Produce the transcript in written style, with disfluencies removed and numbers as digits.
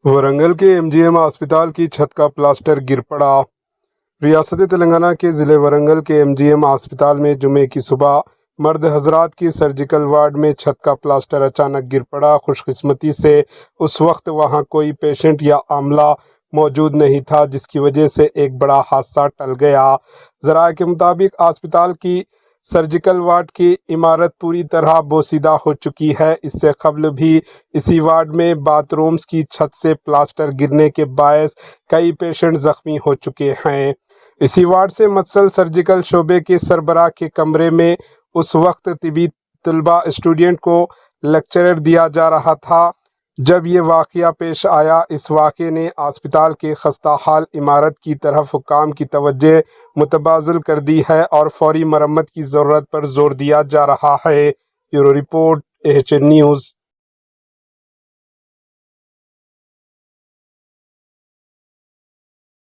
ورنگل کے MGM اسپتال کی چھت کا پلاسٹر گر پڑا۔ ریاست تلنگانہ کے ضلع ورنگل کے MGM اسپتال میں جمعے کی صبح مرد حضرات کی سرجیکل وارڈ میں چھت کا پلاسٹر اچانک گر پڑا۔ خوش قسمتی سے اس وقت وہاں کوئی پیشنٹ یا عاملہ موجود نہیں تھا، جس کی وجہ سے ایک بڑا حادثہ ٹل گیا۔ ذرائع کے مطابق اسپتال کی سرجیکل وارڈ کی عمارت پوری طرح بوسیدہ ہو چکی ہے۔ اس سے قبل بھی اسی وارڈ میں باتھ رومز کی چھت سے پلاسٹر گرنے کے باعث کئی پیشنٹ زخمی ہو چکے ہیں۔ اسی وارڈ سے متصل سرجیکل شعبے کے سربراہ کے کمرے میں اس وقت طبی طلباء اسٹوڈنٹ کو لیکچر دیا جا رہا تھا جب یہ واقعہ پیش آیا۔ اس واقعے نے اسپتال کے خستہ حال عمارت کی طرف حکام کی توجہ متبادل کر دی ہے اور فوری مرمت کی ضرورت پر زور دیا جا رہا ہے۔ Bureau report AHN news.